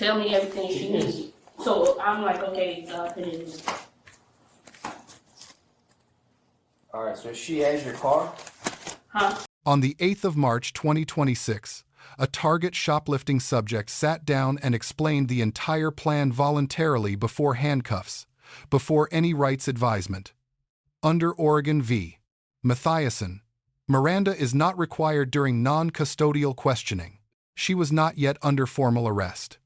tell me everything she needs. So I'm like, okay, put it in. All right, so she has your car? Huh? On the 8th of March 2026, a Target shoplifting subject sat down and explained the entire plan voluntarily before handcuffs, before any rights advisement. Under Oregon v. Mathiason, Miranda is not required during non-custodial questioning. She was not yet under formal arrest.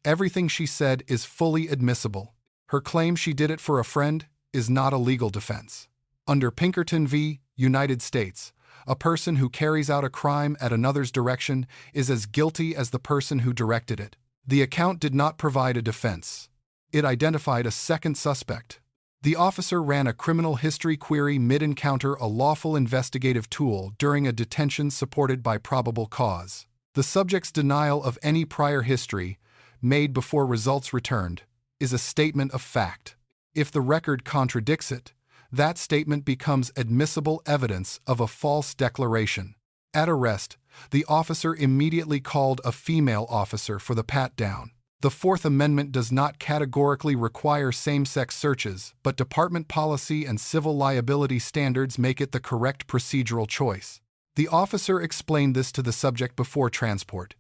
Everything she said is fully admissible. Her claim she did it for a friend is not a legal defense. Under Pinkerton v. United States, a person who carries out a crime at another's direction is as guilty as the person who directed it. The account did not provide a defense. It identified a second suspect. The officer ran a criminal history query mid-encounter, a lawful investigative tool during a detention supported by probable cause. The subject's denial of any prior history, made before results returned, is a statement of fact. If the record contradicts it, that statement becomes admissible evidence of a false declaration. At arrest, the officer immediately called a female officer for the pat-down. The Fourth Amendment does not categorically require same-sex searches, but department policy and civil liability standards make it the correct procedural choice. The officer explained this to the subject before transport.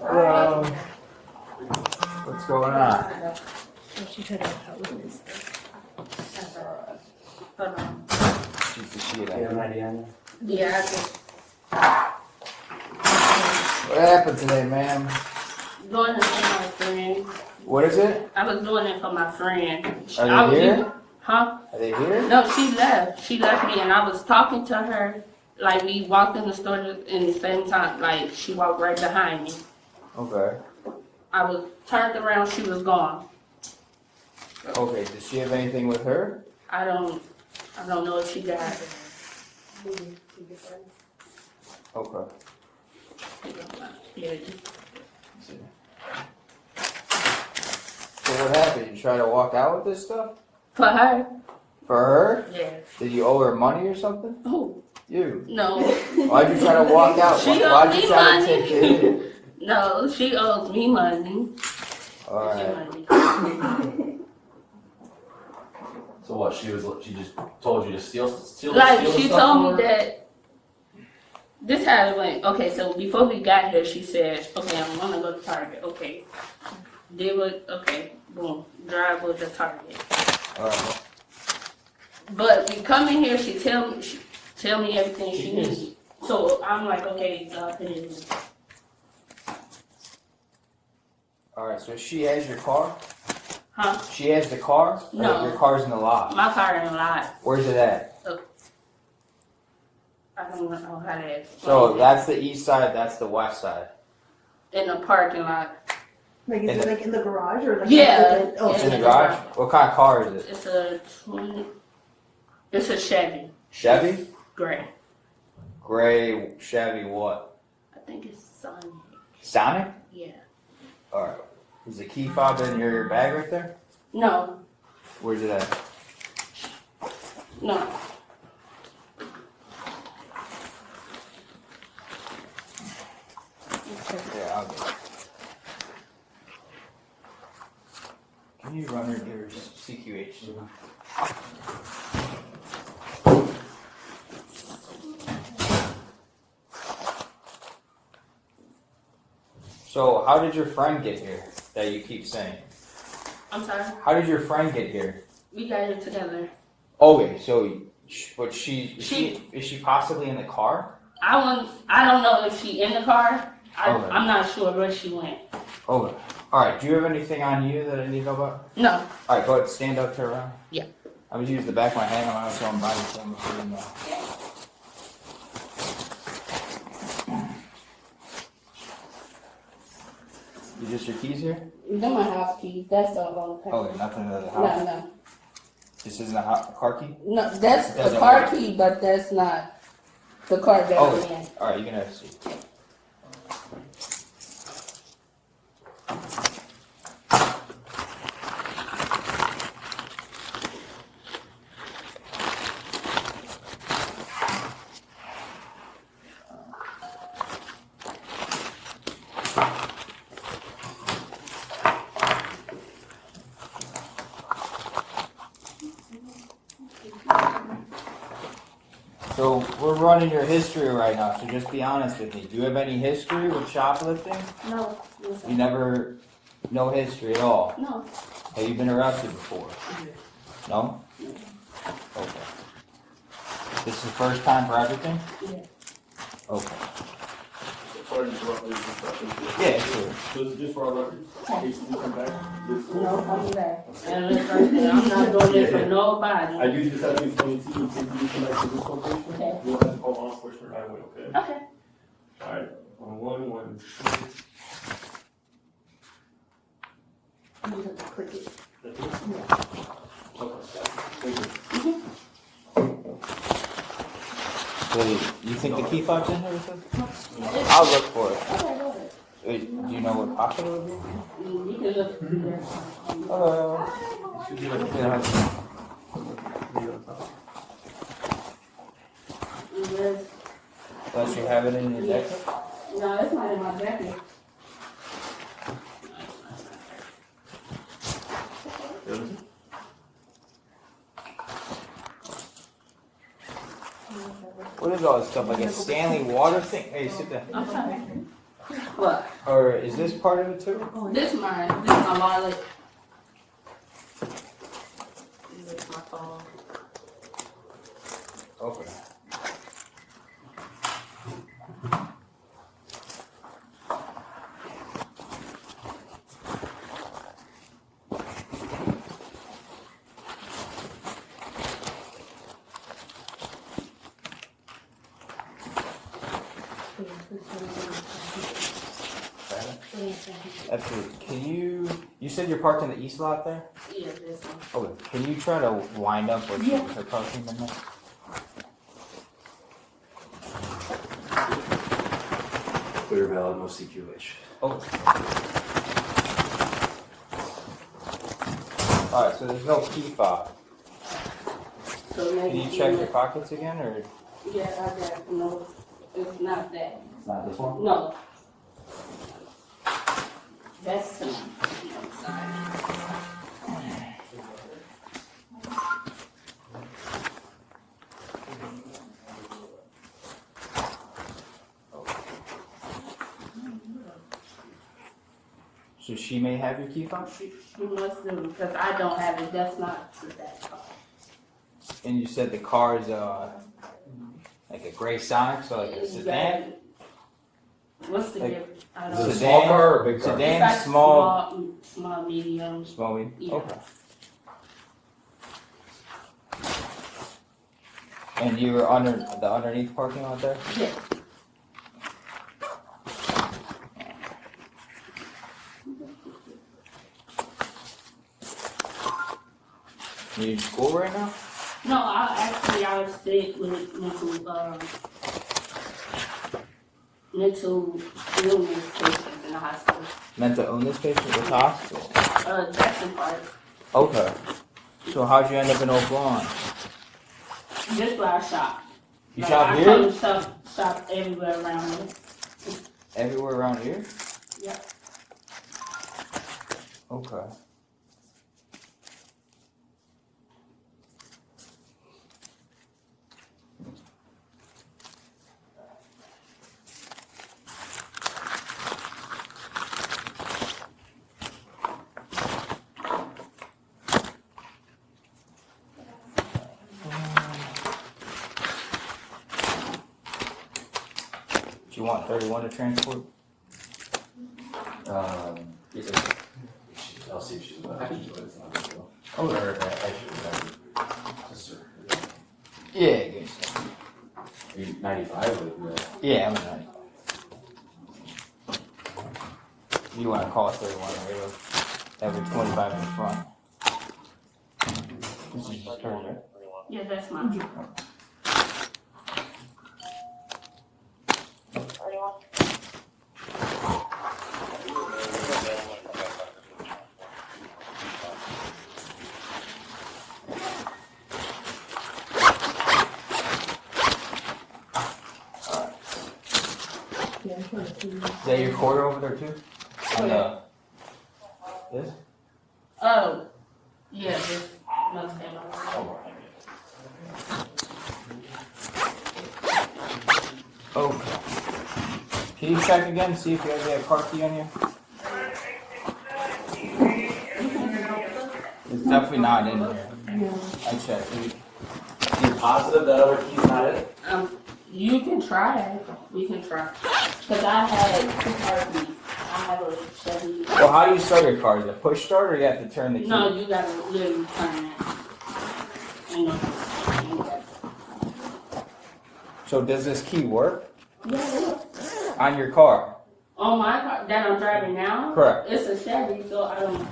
Hello. What's going on? She could have helped with this thing. Hold on. Yeah, I just What happened today, ma'am? doing it for my friend. What is it? I was doing it for my friend. Are they here? Huh? Are they here? No, she left. She left me, and I was talking to her. Like, we walked in the store in the same time. Like, she walked right behind me. Okay. I was turned around. She was gone. Okay, does she have anything with her? I don't know if she got it. Okay. Yeah. So what happened? You try to walk out with this stuff? For her? For her? Yeah. Did you owe her money or something? Who? You. No. Why'd you try to walk out? She Why'd owed you me try to money. take it in? No, she owes me money. Alright. So what? She just told you to steal Like, the she stuff told from me her? that this how it went. Okay, so before we got here, she said, okay, I'm gonna go to Target. Okay. Did what? Okay, boom. Drive with the Target. Alright. But we come in here, she tell me everything she needs. So I'm like, okay, put it in. Alright, so she has your car? Huh? She has the car? Or No. your car's in the lot? My car in a lot. Where's it at? I don't know how to explain So it. that's the east side, that's the west side. In the parking lot. Like, is it like in the garage or like? Yeah. Oh, It's in the garage? What kind of car is it? It's a 20. It's a Chevy. Chevy? Gray. Gray Chevy what? I think it's Sonic. Sonic? Yeah. Alright. Is the key fob in your bag right there? No. Where's it at? No. Yeah, I'll get it. Can you run her your CQH? So, how did your friend get here that you keep saying? I'm sorry. How did your friend get here? We got here together. Okay, so, but is She- she possibly in the car? I don't know if she in the car. Okay. I'm not sure where she went. Okay. Alright, do you have anything on you that I need to know about? No. Alright, go ahead, stand up, turn around. Yeah. I'm gonna use the back of my hand, I'm not going body cam before you know. You just your keys here? They're my house keys. That's the wrong paper. Okay, nothing in the house. No. This isn't a car key? No, that's Doesn't the car work. key, but that's not the car that Oh, I'm in. alright, you can have a seat. running your history right now, so just be honest with me. Do you have any history with shoplifting? No. You never, no history at all? No. Have you been arrested before? No? Okay. This is the first time for everything? Yeah. Okay. Sorry to interrupt you. Yeah, sure. Just for our records, in case you come back. No, I'm back. And I'm not doing it for nobody. I do just have to explain to you, in case you come back to this location, Okay. you'll have to call law enforcement right away, okay? Okay. Alright, on one. You just have to click it. That's it? Okay, thank you. So, you think the key fob's in here with us? I'll look for it. Okay, go ahead. Wait, do you know what pocket it would be? You can look through there. Unless you have it in your jacket? No, it's not in my jacket. What is all this stuff? Like a Stanley water thing? Hey, sit down. I'm sorry. What? Or is this part of it too? This mine. This is my wallet. This is my phone. Okay. Absolutely. Can you said you're parked in the east lot there? Yeah, this one. Okay. Can you try to wind up with her parking in there? Clear, valid, no CQH. Oh. Alright, so there's no key fob. So Can maybe you check your pockets again, or? Yeah, I got no. It's not that. It's not this one? No. That's some. Sorry. So she may have your key fob? She must do because I don't have it. That's not that car. And you said the car is like a gray Sonic, so like a sedan? What's the Like, difference? I Is don't it a know. small car or a big car? Sedan, It's like small, small, medium. small, medium? Yeah. Okay. And you were under the underneath parking lot there? Yeah. You in school right now? No, I was sick with mental illness patients in the hospital. Mental illness patient with hospital? Jackson Park. Okay. So how'd you end up in Oak Lawn? Just where I shop. You Like, shop I here? told you shop everywhere around here. Everywhere around here? Yep. Okay. Do you want 31 to transport? Yes, I'll see if she's actually, it's not a big deal. Oh, Or, actually, just, yeah, I guess so. 95 would, Yeah, I'm not. You want to call it 31 right? Have it 25 in the front. This is just her, right? Yeah, that's mine. Is that your quarter over there too? On the, this? Oh, yeah, this must have. Oh, Okay. Can you check again, see if you have a car key on you? It's definitely not in there. I checked. You're positive that other key's not it? You can try. We can try. Cause I had 2 car keys. I have a Chevy. Well, how do you start your car? Is it push start or you have to turn the key? No, you gotta literally turn it. You know. So does this key work Yeah. on your car? On my car that I'm driving now? Correct. It's a Chevy, so I mean,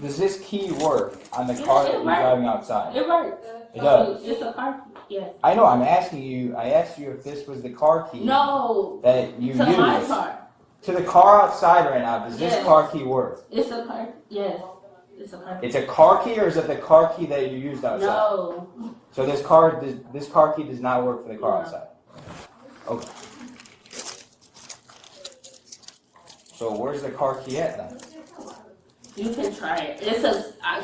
Does this key work on the car that you're driving outside? it works. It does. It's a car key, yes. I know, I'm asking you, I asked you if this was the car key No, that you to my use. car. To the car outside right now, does this Yes. car key work? It's a car, yes. It's a car key. It's a car key or is it the car key that you used outside? No. So this car key does not work for the car No. outside. Okay. So where's the car key at then? You can try it.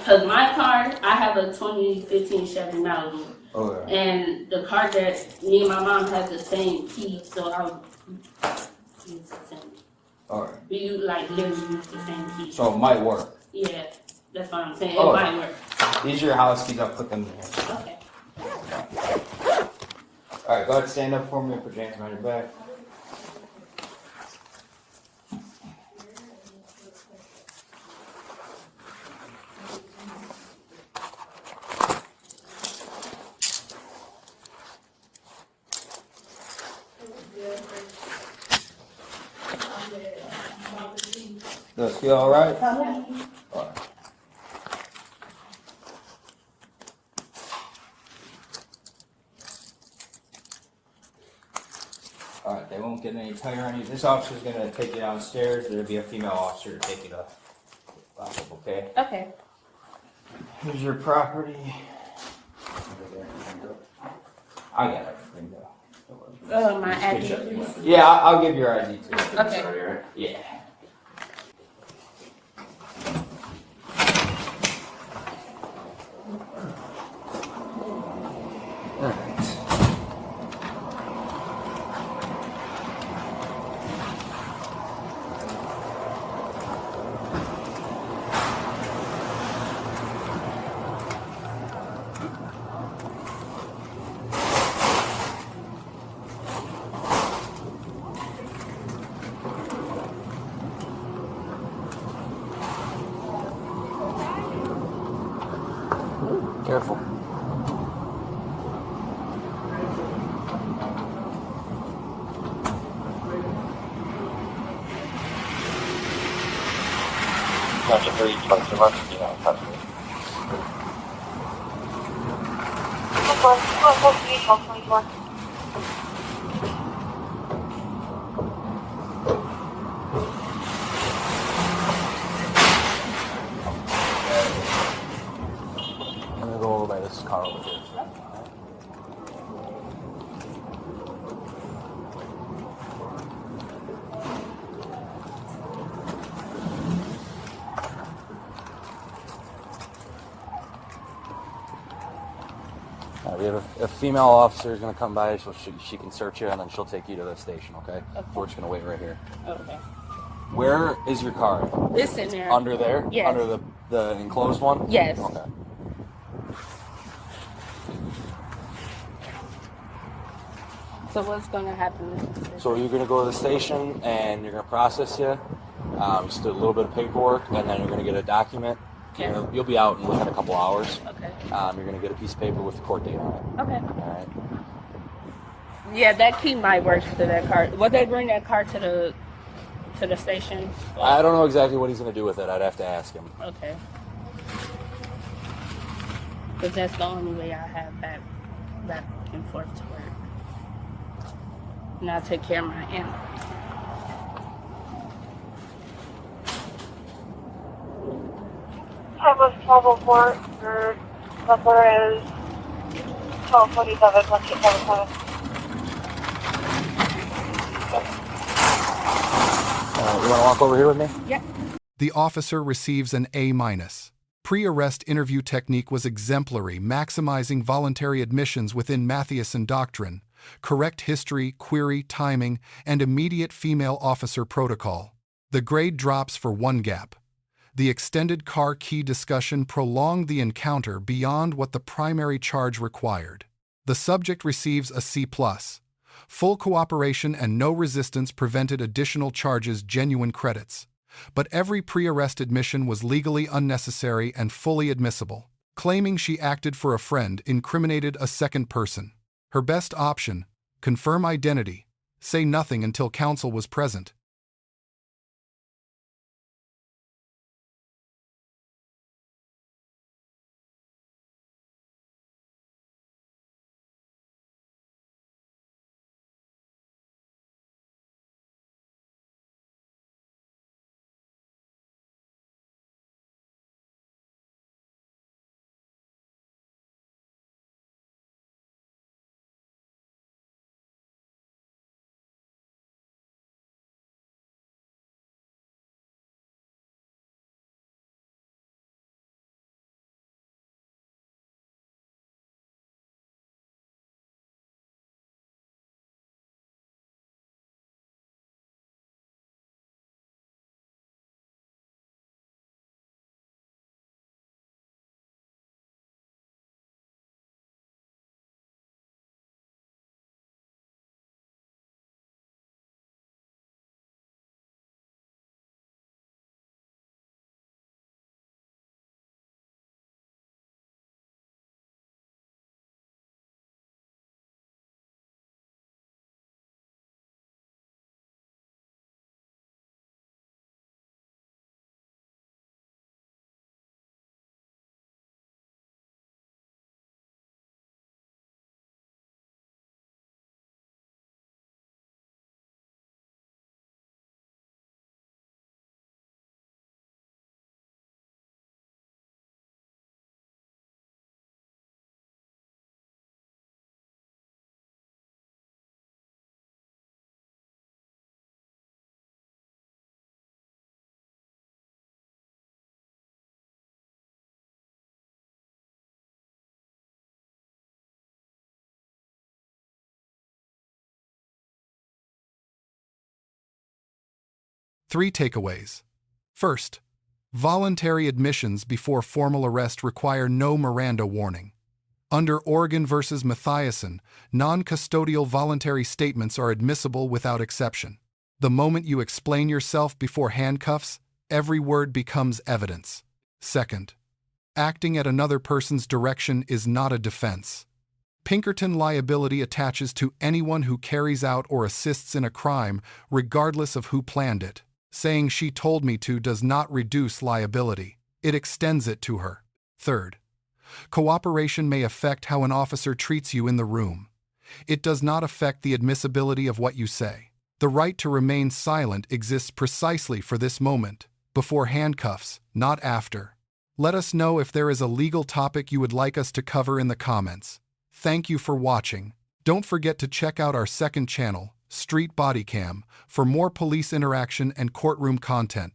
Cause my car, I have a 2015 Chevy Malibu. Okay. And the car that me and my mom have the same key, so I'll use the same. Alright. You like literally use the same key. So it might work. Yeah, that's what I'm saying. It Oh. might work. These are your house keys, I'll put them in here. Okay. Alright, go ahead, stand up for me and put your hands behind your back. Does it feel alright? Alright. Alright, they won't get any tighter on you. This officer's gonna take you downstairs. There'll be a female officer to take you to Lawful, okay? Okay. Here's your property. I got everything though. My address. Yeah, I'll give your ID too. Okay. Right? Yeah. Alright. Careful. Not a very expensive one, you know, possibly. I'm gonna go over by this car over here. We have a female officer who's going to come by, so she can search you, and then she'll take you to the station, okay? So we're just going to wait right here. Okay. Where is your car? It's in there. Under there? Yes. Under the enclosed one? Yes. Okay. So what's gonna happen? So you're going to go to the station, and you're going to process you. Just do a little bit of paperwork, and then you're going to get a document. Okay. You'll be out in within a couple hours. Okay. You're going to get a piece of paper with the court date on it. Okay. All right. Yeah, that key might work for that car. Would they bring that car to the station? I don't know exactly what he's going to do with it. I'd have to ask him. Okay. Because that's the only way I have back and forth to work. And I take care of my animals. Time was 12:04. Your number is 12:27. 1877. You want to walk over here with me? Yep. The officer receives an A-. pre-arrest interview technique was exemplary, maximizing voluntary admissions within Mathiason doctrine, correct history, query, timing, and immediate female officer protocol. The grade drops for one gap. The extended car key discussion prolonged the encounter beyond what the primary charge required. The subject receives a C+. Full cooperation and no resistance prevented additional charges, genuine credits. But every pre-arrest admission was legally unnecessary and fully admissible. Claiming she acted for a friend incriminated a second person. Her best option: confirm identity, say nothing until counsel was present. Three takeaways. First, voluntary admissions before formal arrest require no Miranda warning. Under Oregon v. Mathiason, non-custodial voluntary statements are admissible without exception. The moment you explain yourself before handcuffs, every word becomes evidence. Second, acting at another person's direction is not a defense. Pinkerton liability attaches to anyone who carries out or assists in a crime, regardless of who planned it. Saying "she told me to" does not reduce liability. It extends it to her. Third, cooperation may affect how an officer treats you in the room. It does not affect the admissibility of what you say. The right to remain silent exists precisely for this moment, before handcuffs, not after. Let us know if there is a legal topic you would like us to cover in the comments. Thank you for watching. Don't forget to check out our second channel, Street Bodycam, for more police interaction and courtroom content.